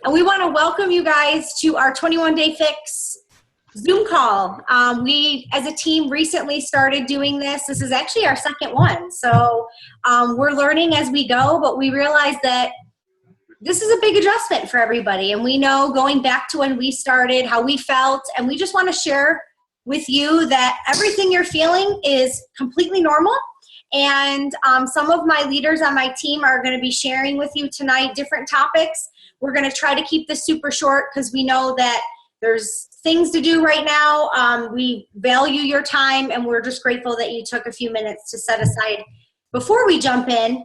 And we want to welcome you guys to our 21-Day Fix Zoom call. We, as a team, recently started doing this. This is actually our second one. So we're learning as we go, but we realize that this is a big adjustment for everybody. And we know going back to when we started, how we felt, and we just want to share with you that everything you're feeling is completely normal. And some of my leaders on my team are going to be sharing with you tonight different topics. We're going to try to keep this super short because we know that there's things to do right now. We value your time, and we're just grateful that you took a few minutes to set aside before we jump in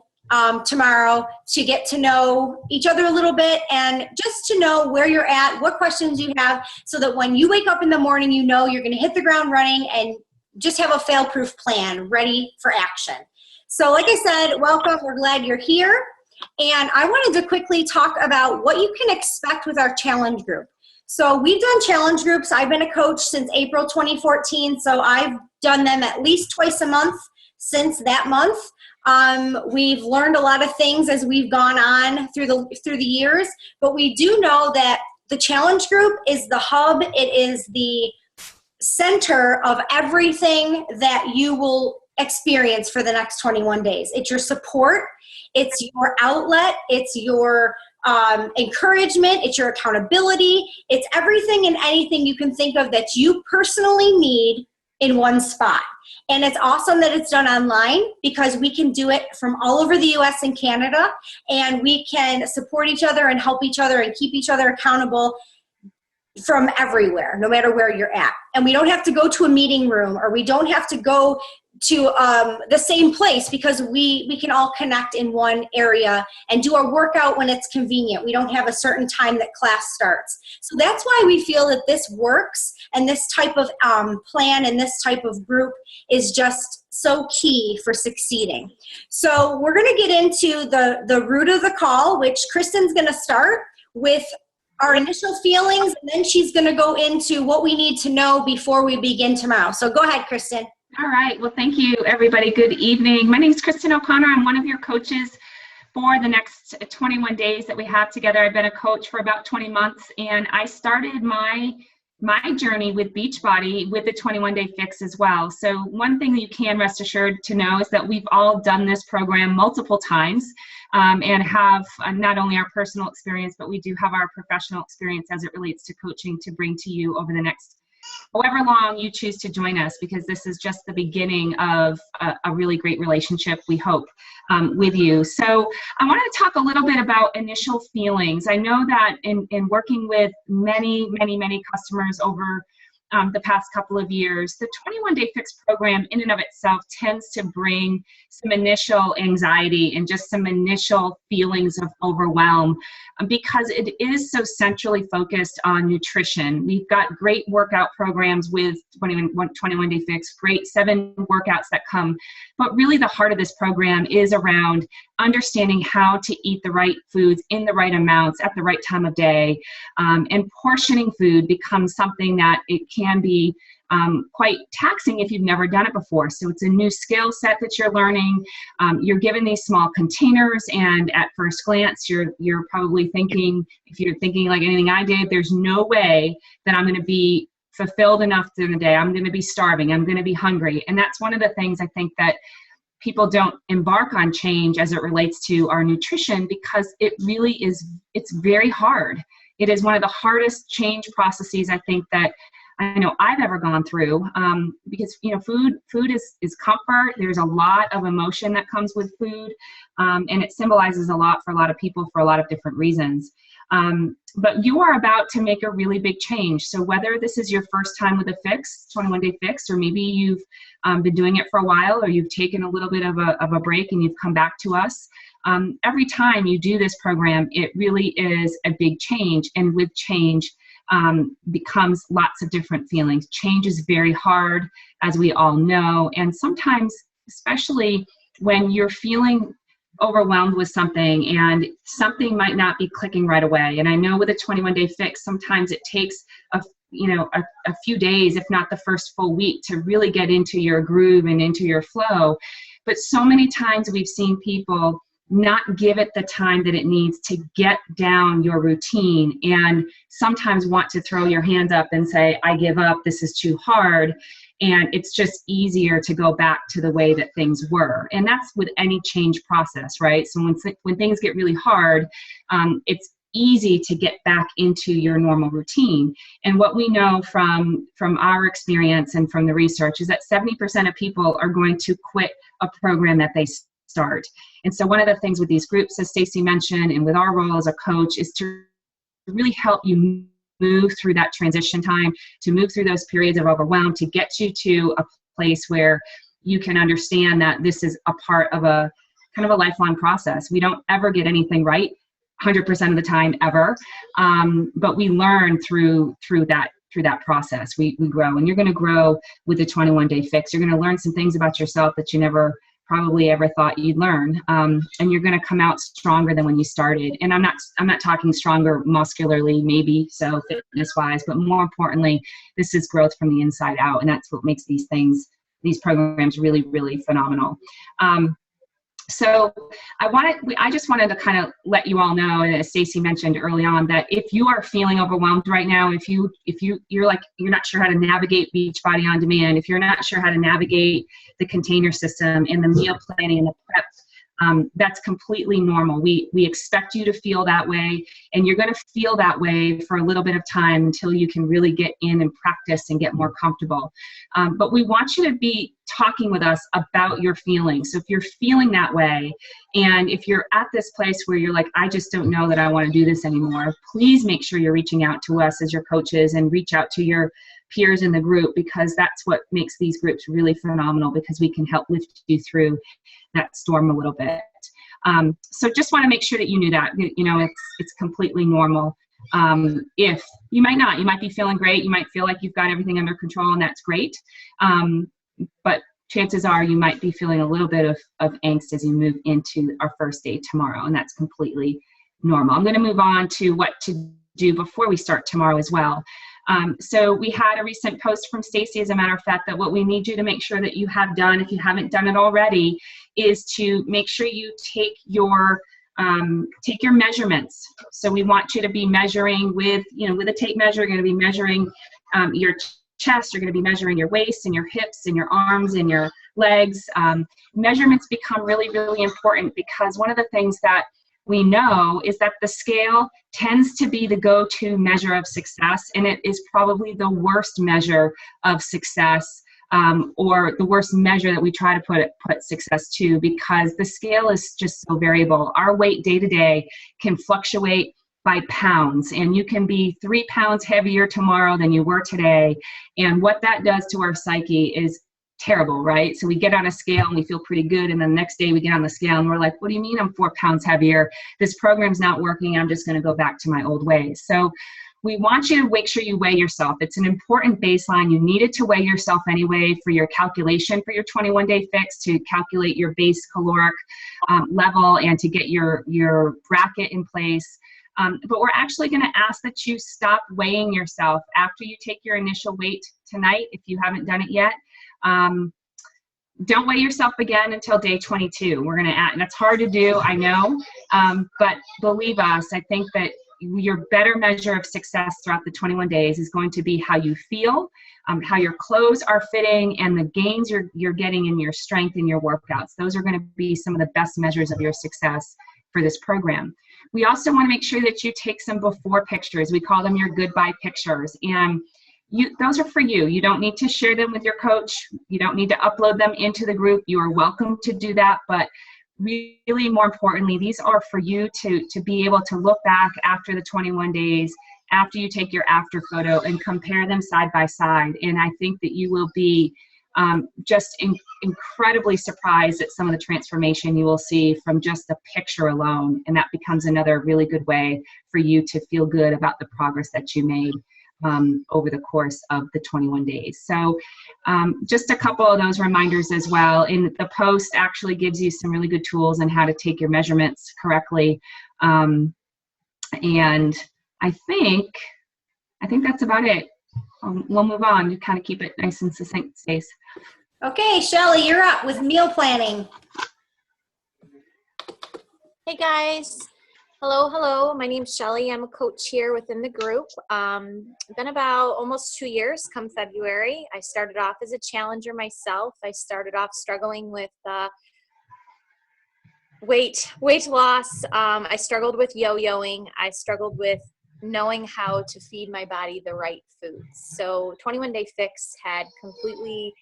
tomorrow to get to know each other a little bit and just to know where you're at, what questions you have, so that when you wake up in the morning, you know you're going to hit the ground running and just have a fail-proof plan ready for action. So like I said, welcome. We're glad you're here. And I wanted to quickly talk about what you can expect with our challenge group. So we've done challenge groups. I've been a coach since April 2014, so I've done them at least twice a month since that month. We've learned a lot of things as we've gone on through the years, but we do know that the challenge group is the hub. It is the center of everything that you will experience for the next 21 days. It's your support. It's your outlet. It's your encouragement. It's your accountability. It's everything and anything you can think of that you personally need in one spot. And it's awesome that it's done online because we can do it from all over the US and Canada, and we can support each other and help each other and keep each other accountable from everywhere, no matter where you're at. And we don't have to go to a meeting room, or we don't have to go to the same place, because we can all connect in one area and do our workout when it's convenient. We don't have a certain time that class starts. So that's why we feel that this works, and this type of plan and this type of group is just so key for succeeding. So we're going to get into the root of the call, which Kristen's going to start with our initial feelings, and then she's going to go into what we need to know before we begin tomorrow. So go ahead, Kristen. All right. Well, thank you, everybody. Good evening. My name is Kristen O'Connor. I'm one of your coaches for the next 21 days that we have together. I've been a coach for about 20 months, and I started my journey with Beachbody with the 21-Day Fix as well. So one thing that you can rest assured to know is that we've all done this program multiple times and have not only our personal experience, but we do have our professional experience as it relates to coaching to bring to you over the next however long you choose to join us, because this is just the beginning of a really great relationship, we hope, with you. So I want to talk a little bit about initial feelings. I know that in working with many customers over the past couple of years, the 21-Day Fix program in and of itself tends to bring some initial anxiety and just some initial feelings of overwhelm because it is so centrally focused on nutrition. We've got great workout programs with 21-Day Fix, great 7 workouts that come, but really the heart of this program is around understanding how to eat the right foods in the right amounts at the right time of day, and portioning food becomes something that it can be quite taxing if you've never done it before. So it's a new skill set that you're learning. You're given these small containers, and at first glance, you're probably thinking, if you're thinking like anything I did, there's no way that I'm going to be fulfilled enough during the day. I'm going to be starving. I'm going to be hungry. And that's one of the things I think that people don't embark on change as it relates to our nutrition, because it really is, it's very hard. It is one of the hardest change processes I think that I know I've ever gone through, because food is comfort. There's a lot of emotion that comes with food, and it symbolizes a lot for a lot of people for a lot of different reasons. But you are about to make a really big change. So whether this is your first time with a fix, 21-Day Fix, or maybe you've been doing it for a while, or you've taken a little bit of a break and you've come back to us, every time you do this program, it really is a big change. And with change, becomes lots of different feelings. Change is very hard, as we all know, and sometimes, especially when you're feeling overwhelmed with something and something might not be clicking right away. And I know with a 21-Day Fix, sometimes it takes a few days, if not the first full week, to really get into your groove and into your flow. But so many times we've seen people not give it the time that it needs to get down your routine, and sometimes want to throw your hands up and say, I give up, this is too hard. And it's just easier to go back to the way that things were. And that's with any change process, right? So when things get really hard, it's easy to get back into your normal routine. And what we know from our experience and from the research is that 70% of people are going to quit a program that they start. And so one of the things with these groups, as Stacy mentioned, and with our role as a coach, is to really help you move through that transition time, to move through those periods of overwhelm, to get you to a place where you can understand that this is a part of a kind of a lifelong process. We don't ever get anything right 100% of the time ever, but we learn through that process. We grow, and you're going to grow with the 21-day fix. You're going to learn some things about yourself that you never probably ever thought you'd learn, and you're going to come out stronger than when you started. And I'm not talking stronger muscularly, maybe so fitness wise, but more importantly, this is growth from the inside out, and that's what makes these programs really, really phenomenal. So I just wanted to kind of let you all know, and as Stacy mentioned early on, that if you are feeling overwhelmed right now, if you're like, you're not sure how to navigate Beachbody On Demand, if you're not sure how to navigate the container system and the meal planning and the prep, that's completely normal. We expect you to feel that way, and you're going to feel that way for a little bit of time until you can really get in and practice and get more comfortable. But we want you to be talking with us about your feelings. So if you're feeling that way, and if you're at this place where you're like, I just don't know that I want to do this anymore, please make sure you're reaching out to us as your coaches, and reach out to your peers in the group, because that's what makes these groups really phenomenal, because we can help lift you through that storm a little bit. So just want to make sure that you knew that, it's completely normal. If you might be feeling great, you might feel like you've got everything under control, and that's great. But chances are you might be feeling a little bit of angst as you move into our first day tomorrow, and that's completely normal. I'm going to move on to what to do before we start tomorrow as well. So we had a recent post from Stacy, as a matter of fact, that what we need you to make sure that you have done, if you haven't done it already, is to make sure you take your measurements. So we want you to be measuring with a tape measure. You're going to be measuring your chest. You're going to be measuring your waist and your hips and your arms and your legs. Measurements become really, really important, because one of the things that we know is that the scale tends to be the go-to measure of success, and it is probably the worst measure of success, or the worst measure that we try to put success to, because the scale is just so variable. Our weight day to day can fluctuate by pounds, and you can be 3 pounds heavier tomorrow than you were today, and what that does to our psyche is terrible, right? So we get on a scale and we feel pretty good, and then the next day we get on the scale and we're like, what do you mean I'm 4 pounds heavier? This program's not working. I'm just going to go back to my old ways. So we want you to make sure you weigh yourself. It's an important baseline. You needed to weigh yourself anyway for your calculation for your 21-day fix, to calculate your base caloric level and to get your bracket in place. But we're actually going to ask that you stop weighing yourself after you take your initial weight tonight, if you haven't done it yet. Don't weigh yourself again until day 22. We're going to add, and it's hard to do, I know, but believe us, I think that your better measure of success throughout the 21 days is going to be how you feel, how your clothes are fitting, and the gains you're getting in your strength and your workouts. Those are going to be some of the best measures of your success for this program. We also want to make sure that you take some before pictures. We call them your goodbye pictures. And those are for you. You don't need to share them with your coach. You don't need to upload them into the group. You are welcome to do that. But really, more importantly, these are for you to be able to look back after the 21 days, after you take your after photo, and compare them side by side. And I think that you will be just incredibly surprised at some of the transformation you will see from just the picture alone. And that becomes another really good way for you to feel good about the progress that you made over the course of the 21 days. So just a couple of those reminders as well. And the post actually gives you some really good tools on how to take your measurements correctly. And I think that's about it. We'll move on to kind of keep it nice and succinct, Stace. Okay, Shelly, you're up with meal planning. Hey guys. Hello, hello. My name's Shelly. I'm a coach here within the group. Been about almost 2 years come February. I started off as a challenger myself. I started off struggling with weight loss. I struggled with yo-yoing. I struggled with knowing how to feed my body the right foods. So 21 Day Fix had completely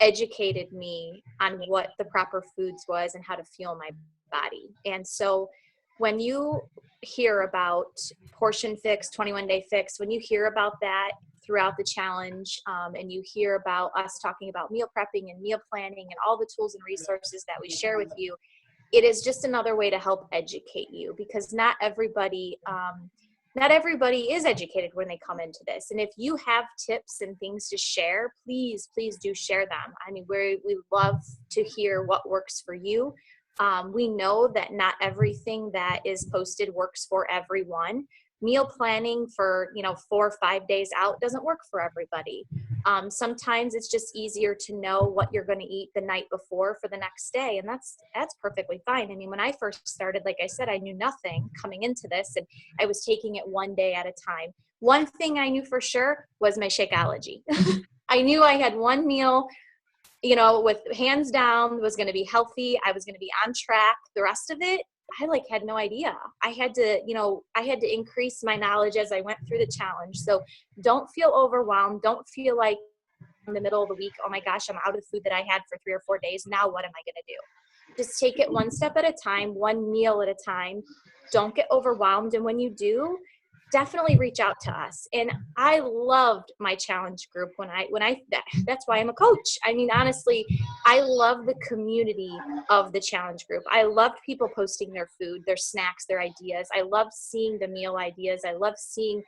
educated me on what the proper foods was and how to fuel my body. And so when you hear about Portion Fix, 21 Day Fix, when you hear about that throughout the challenge, and you hear about us talking about meal prepping and meal planning and all the tools and resources that we share with you, it is just another way to help educate you, because not everybody is educated when they come into this. And if you have tips and things to share, please do share them. I mean, we love to hear what works for you. We know that not everything that is posted works for everyone. Meal planning for 4 or 5 days out doesn't work for everybody. Sometimes it's just easier to know what you're going to eat the night before for the next day, and that's perfectly fine. I mean, when I first started, like I said, I knew nothing coming into this, and I was taking it one day at a time. One thing I knew for sure was my Shakeology. I knew I had one meal, with hands down was going to be healthy. I was going to be on track. The rest of it, I had no idea. I had to increase my knowledge as I went through the challenge. So don't feel overwhelmed. Don't feel like in the middle of the week, oh my gosh, I'm out of food that I had for 3 or 4 days. Now what am I going to do? Just take it one step at a time, one meal at a time. Don't get overwhelmed. And when you do, definitely reach out to us. And I loved my challenge group that's why I'm a coach. I mean, honestly, I love the community of the challenge group. I loved people posting their food, their snacks, their ideas. I loved seeing the meal ideas. I loved seeing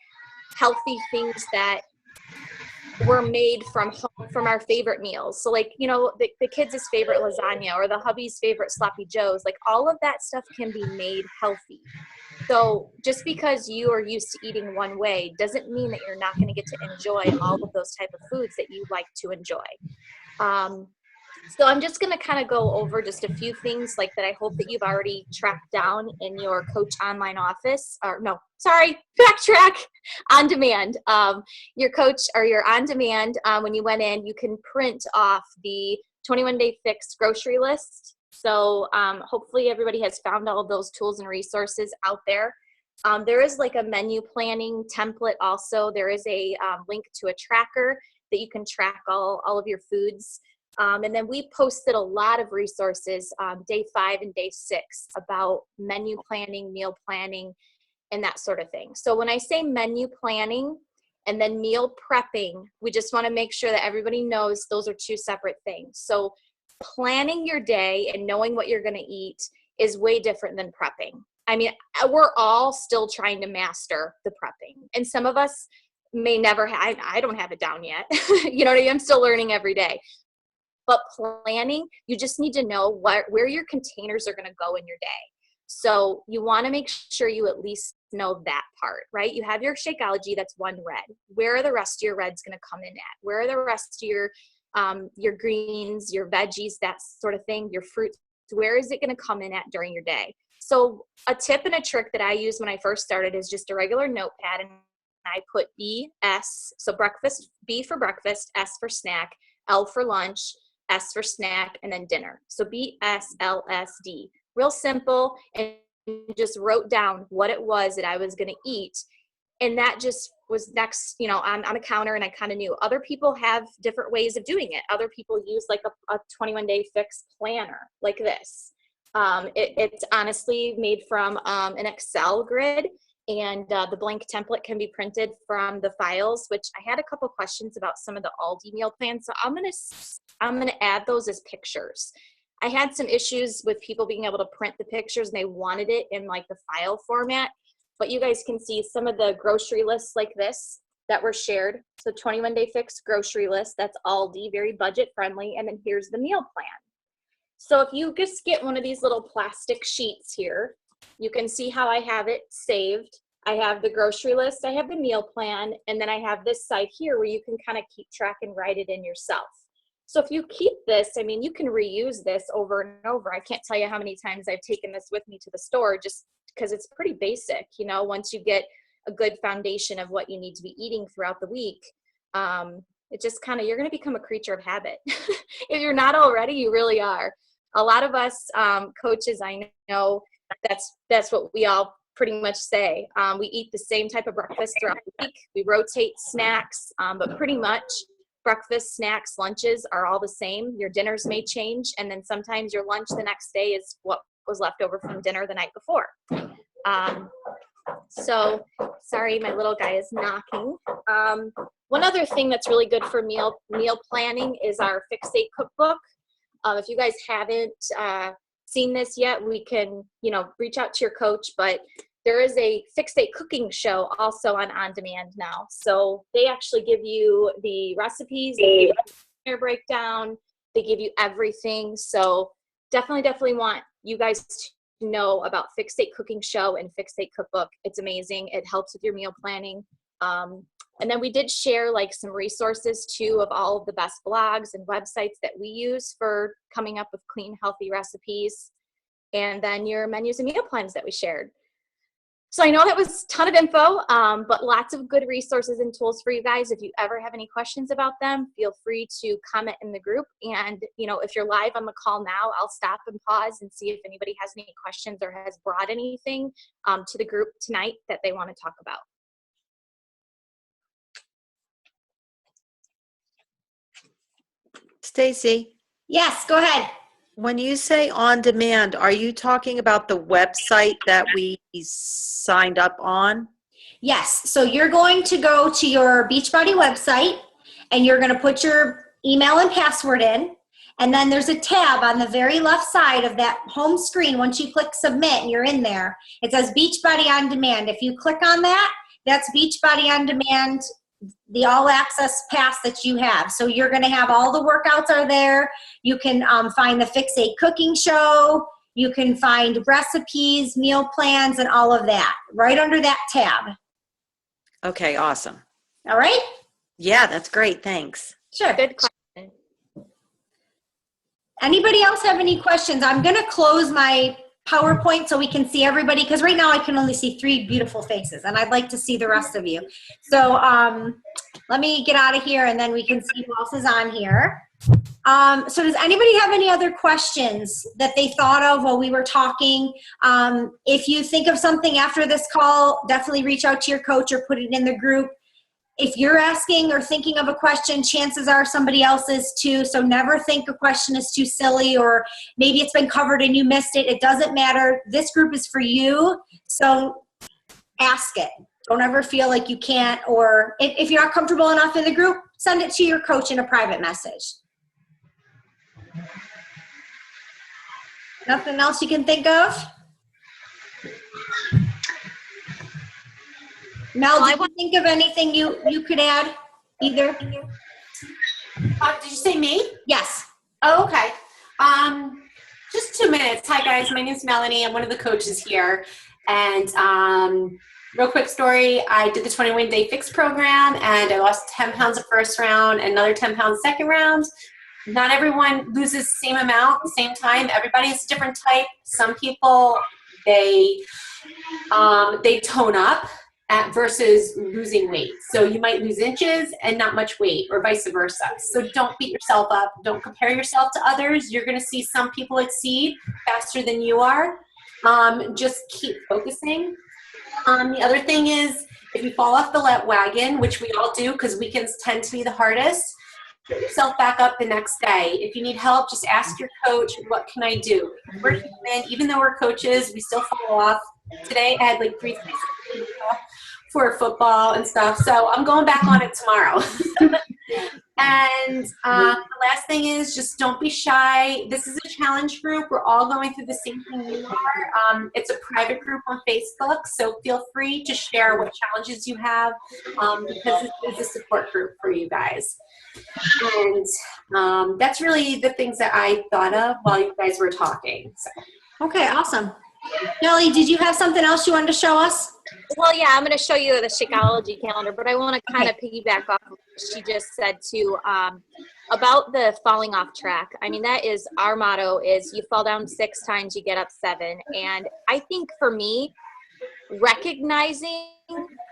healthy things that were made from our favorite meals. So the kids' favorite lasagna or the hubby's favorite sloppy joes, all of that stuff can be made healthy. So just because you are used to eating one way doesn't mean that you're not going to get to enjoy all of those type of foods that you like to enjoy. So I'm just going to kind of go over just a few things that I hope that you've already tracked down in your Coach Online office. Backtrack on demand. Your Coach or your on demand, when you went in, you can print off the 21 Day Fix grocery list. So hopefully everybody has found all of those tools and resources out there. There is a menu planning template also. There is a link to a tracker that you can track all of your foods. And then we posted a lot of resources day 5 and day 6 about menu planning, meal planning, and that sort of thing. So when I say menu planning and then meal prepping, we just want to make sure that everybody knows those are 2 separate things. So planning your day and knowing what you're going to eat is way different than prepping. I mean, we're all still trying to master the prepping. And some of us may never I don't have it down yet. You know what I mean? I'm still learning every day. But planning, you just need to know where your containers are going to go in your day. So you want to make sure you at least know that part, right? You have your Shakeology, that's one red. Where are the rest of your reds going to come in at? Where are the rest of your greens, your veggies, that sort of thing, your fruits? Where is it going to come in at during your day? So a tip and a trick that I used when I first started is just a regular notepad, and I put BS, so breakfast, B for breakfast, S for snack, L for lunch, S for snack, and then dinner. So BSLSD. Real simple, and just wrote down what it was that I was going to eat. And that just was next, on a counter, and I kind of knew. Other people have different ways of doing it. Other people use a 21 Day Fix planner like this. It's honestly made from an Excel grid, and the blank template can be printed from the files, which I had a couple questions about some of the Aldi meal plans. So I'm gonna add those as pictures. I had some issues with people being able to print the pictures, and they wanted it in the file format. But you guys can see some of the grocery lists like this that were shared. So 21 Day Fix grocery list, that's Aldi, very budget friendly. And then here's the meal plan. So if you just get one of these little plastic sheets here, you can see how I have it saved. I have the grocery list, I have the meal plan, and then I have this side here where you can kind of keep track and write it in yourself. So if you keep this, I mean, you can reuse this over and over. I can't tell you how many times I've taken this with me to the store just because it's pretty basic. You know, once you get a good foundation of what you need to be eating throughout the week, it just kind of, you're going to become a creature of habit. If you're not already, you really are. A lot of us coaches, I know that's what we all pretty much say. We eat the same type of breakfast throughout the week. We rotate snacks, but pretty much breakfast, snacks, lunches are all the same. Your dinners may change, and then sometimes your lunch the next day is what was left over from dinner the night before. So, sorry, my little guy is knocking. One other thing that's really good for meal planning is our Fixate cookbook. If you guys haven't seen this yet, we can, reach out to your coach, but there is a Fixate cooking show also on demand now. So they actually give you the recipes, they give you their breakdown, they give you everything. So definitely want you guys to know about Fixate cooking show and Fixate cookbook. It's amazing. It helps with your meal planning. And then we did share like some resources too of all of the best blogs and websites that we use for coming up with clean, healthy recipes. And then your menus and meal plans that we shared. So I know that was a ton of info, but lots of good resources and tools for you guys. If you ever have any questions about them, feel free to comment in the group. And, if you're live on the call now, I'll stop and pause and see if anybody has any questions or has brought anything to the group tonight that they want to talk about. Stacy, Yes, go ahead. when you say on demand, are you talking about the website that we signed up on? Yes. So you're going to go to your Beachbody website and you're going to put your email and password in. And then there's a tab on the very left side of that home screen. Once you click submit and you're in there, it says Beachbody on Demand. If you click on that, that's Beachbody on Demand, the all access pass that you have. So you're going to have all the workouts are there. You can find the Fixate cooking show. You can find recipes, meal plans, and all of that right under that tab. Okay, awesome. All right? Yeah, that's great. Thanks. Sure. Good question. Anybody else have any questions? I'm going to close my PowerPoint so we can see everybody, because right now I can only see 3 beautiful faces and I'd like to see the rest of you. So let me get out of here and then we can see who else is on here. So does anybody have any other questions that they thought of while we were talking? If you think of something after this call, definitely reach out to your coach or put it in the group. If you're asking or thinking of a question, chances are somebody else is too. So never think a question is too silly or maybe it's been covered and you missed it. It doesn't matter. This group is for you. So ask it. Don't ever feel like you can't, or if you're not comfortable enough in the group, send it to your coach in a private message. Nothing else you can think of? Mel, did you think of anything you could add either? Did you say me? Yes. Oh, okay. Just 2 minutes. Hi, guys. My name's Melanie. I'm one of the coaches here. And real quick story. I did the 21-day fix program, and I lost 10 pounds the first round, another 10 pounds second round. Not everyone loses the same amount at the same time. Everybody is a different type. Some people, they tone up versus losing weight. So you might lose inches and not much weight, or vice versa. So don't beat yourself up. Don't compare yourself to others. You're going to see some people exceed faster than you are. Just keep focusing. The other thing is, if you fall off the wagon, which we all do because weekends tend to be the hardest, get yourself back up the next day. If you need help, just ask your coach, what can I do? We're human. Even though we're coaches, we still fall off. Today I had like 3 days for football and stuff, so I'm going back on it tomorrow. And the last thing is, just don't be shy. This is a challenge group. We're all going through the same thing you are. It's a private group on Facebook, so feel free to share what challenges you have, because this is a support group for you guys. And that's really the things that I thought of while you guys were talking. So. Okay, awesome. Kelly, did you have something else you wanted to show us? Well, yeah, I'm going to show you the Shakeology calendar, but I want to kind of piggyback off of what she just said too. about the falling off track, I mean, that is our motto is you fall down 6 times, you get up 7. And I think for me, recognizing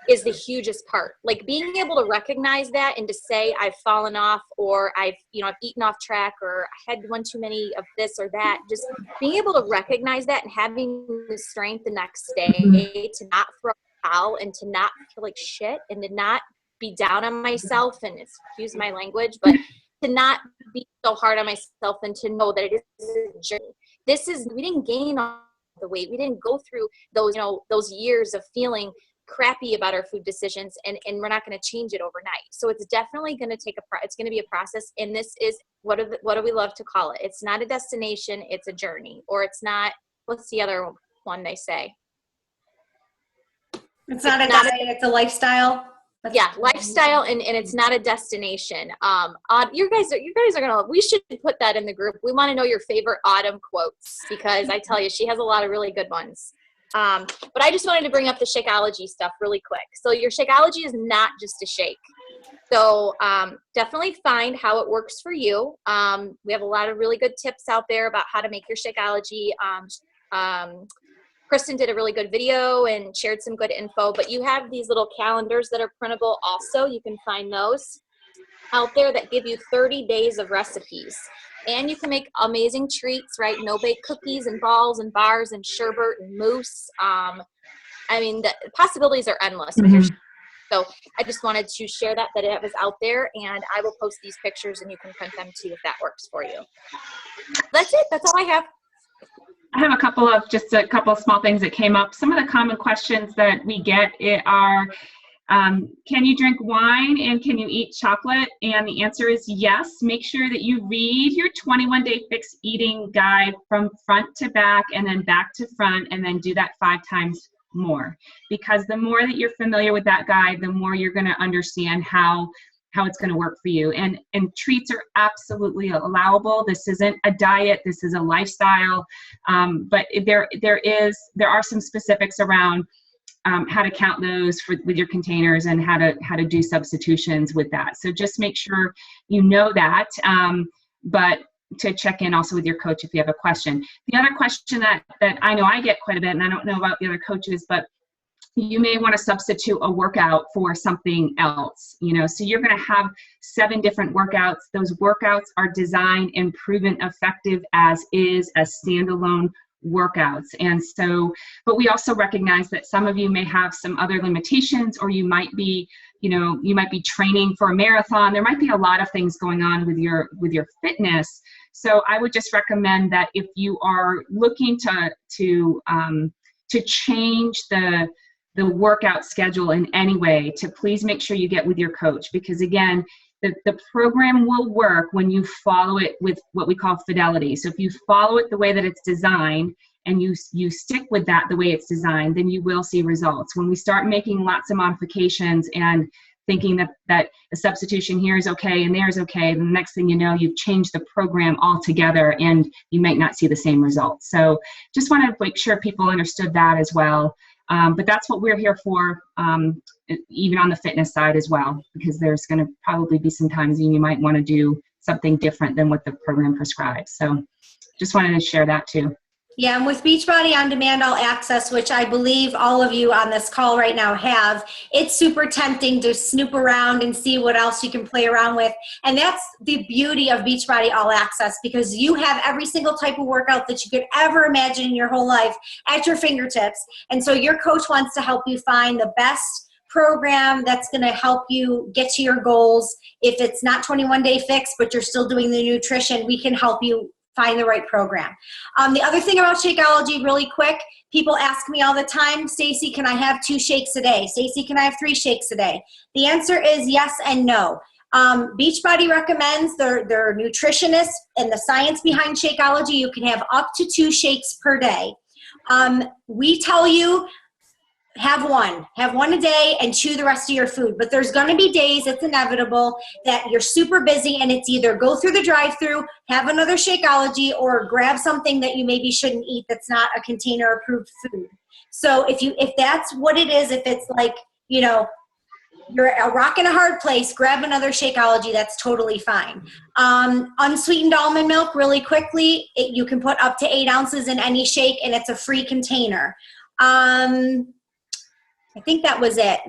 is the hugest part. Like being able to recognize that and to say I've fallen off, or I've eaten off track, or I had one too many of this or that. Just being able to recognize that and having the strength the next day to not throw a towel and to not feel like shit and to not be down on myself, and excuse my language, but to not be so hard on myself, and to know that it is a journey. We didn't gain all the weight. We didn't go through those years of feeling crappy about our food decisions, and we're not going to change it overnight. So it's definitely going to it's going to be a process. And this is, what do we love to call it? It's not a destination, it's a journey. Or it's not, what's the other one they say? It's not a diet, it's a lifestyle. Yeah, lifestyle, and it's not a destination. You guys are gonna. We should put that in the group. We want to know your favorite Autumn quotes, because I tell you, she has a lot of really good ones. But I just wanted to bring up the Shakeology stuff really quick. So your Shakeology is not just a shake. So definitely find how it works for you. We have a lot of really good tips out there about how to make your Shakeology. Kristen did a really good video and shared some good info, but you have these little calendars that are printable also. You can find those out there that give you 30 days of recipes. And you can make amazing treats, right? No-bake cookies and balls and bars and sherbet and mousse. I mean, the possibilities are endless. So I just wanted to share that it was out there, and I will post these pictures and you can print them too if that works for you. That's it. That's all I have. I have a couple of small things that came up. Some of the common questions that we get are, can you drink wine and can you eat chocolate? And the answer is yes. Make sure that you read your 21-day fix eating guide from front to back and then back to front, and then do that 5 times more. Because the more that you're familiar with that guide, the more you're going to understand how it's going to work for you. And treats are absolutely allowable. This isn't a diet. This is a lifestyle. But there are some specifics around how to count those with your containers, and how to do substitutions with that. So just make sure you know that, but to check in also with your coach if you have a question. The other question that I know I get quite a bit, and I don't know about the other coaches, but you may want to substitute a workout for something else, so you're going to have 7 different workouts. Those workouts are designed and proven effective as standalone workouts. And so, but we also recognize that some of you may have some other limitations, or you might be training for a marathon. There might be a lot of things going on with your fitness. So I would just recommend that if you are looking to change the workout schedule in any way, to please make sure you get with your coach, because again, the program will work when you follow it with what we call fidelity. So if you follow it the way that it's designed, and you stick with that the way it's designed, then you will see results. When we start making lots of modifications and thinking that a substitution here is okay and there is okay, the next thing you know, you've changed the program altogether and you might not see the same results. So just want to make sure people understood that as well. But that's what we're here for, even on the fitness side as well, because there's going to probably be some times when you might want to do something different than what the program prescribes. So just wanted to share that too. Yeah, and with Beachbody On Demand All Access, which I believe all of you on this call right now have, it's super tempting to snoop around and see what else you can play around with. And that's the beauty of Beachbody All Access, because you have every single type of workout that you could ever imagine in your whole life at your fingertips. And so your coach wants to help you find the best program that's going to help you get to your goals. If it's not 21-day fix, but you're still doing the nutrition, we can help you find the right program. The other thing about Shakeology, really quick, people ask me all the time, Stacy, can I have 2 shakes a day? Stacy, can I have 3 shakes a day? The answer is yes and no. Beachbody recommends, their nutritionists and the science behind Shakeology, you can have up to 2 shakes per day. We tell you, have one a day and chew the rest of your food. But there's going to be days, it's inevitable, that you're super busy and it's either go through the drive-thru, have another Shakeology, or grab something that you maybe shouldn't eat that's not a container approved food. So if that's what it is, if it's like, you're a rock in a hard place, grab another Shakeology. That's totally fine. Unsweetened almond milk, really quickly, you can put up to 8 ounces in any shake, and it's a free container. I think that was it.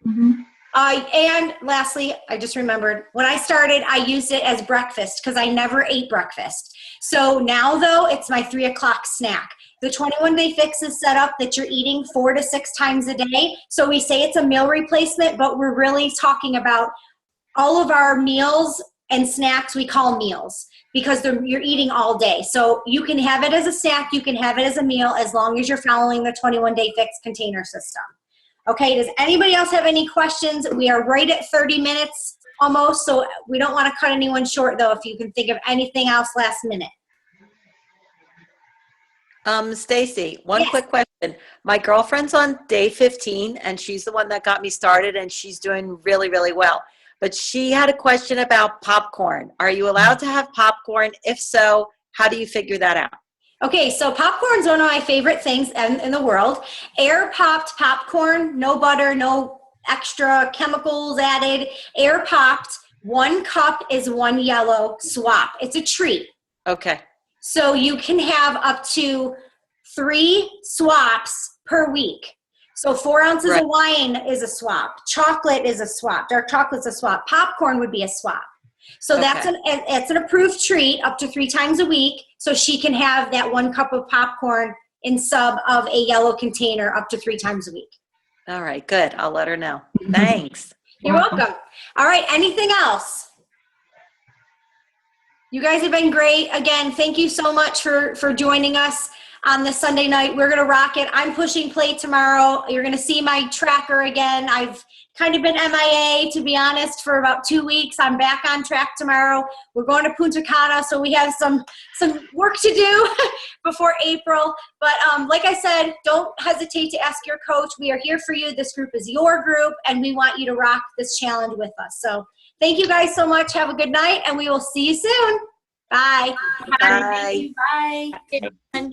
Mhm. And lastly, I just remembered, when I started, I used it as breakfast because I never ate breakfast. So now, though, it's my 3 o'clock snack. The 21 Day Fix is set up that you're eating 4 to 6 times a day. So we say it's a meal replacement, but we're really talking about all of our meals and snacks we call meals because you're eating all day. So you can have it as a snack, you can have it as a meal, as long as you're following the 21 Day Fix container system. Okay, does anybody else have any questions? We are right at 30 minutes almost, so we don't want to cut anyone short, though, if you can think of anything else last minute. Stacy, one Yes. quick question. My girlfriend's on day 15, and she's the one that got me started, and she's doing really, really well. But she had a question about popcorn. Are you allowed to have popcorn? If so, how do you figure that out? Okay, so popcorn's one of my favorite things in the world. Air-popped popcorn, no butter, no extra chemicals added. Air-popped, 1 cup is 1 yellow swap. It's a treat. Okay. So you can have up to 3 swaps per week. So 4 ounces Right. of wine is a swap. Chocolate is a swap. Dark chocolate's a swap. Popcorn would be a swap. So that's Okay. it's an approved treat up to 3 times a week. So she can have that 1 cup of popcorn in sub of a yellow container up to 3 times a week. All right, good. I'll let her know. Thanks. You're welcome. All right, anything else? You guys have been great. Again, thank you so much for joining us on this Sunday night. We're going to rock it. I'm pushing play tomorrow. You're going to see my tracker again. I've kind of been MIA, to be honest, for about 2 weeks. I'm back on track tomorrow. We're going to Punta Cana, so we have some work to do before April. But like I said, don't hesitate to ask your coach. We are here for you. This group is your group, and we want you to rock this challenge with us. So thank you guys so much. Have a good night, and we will see you soon. Bye. Bye. Bye.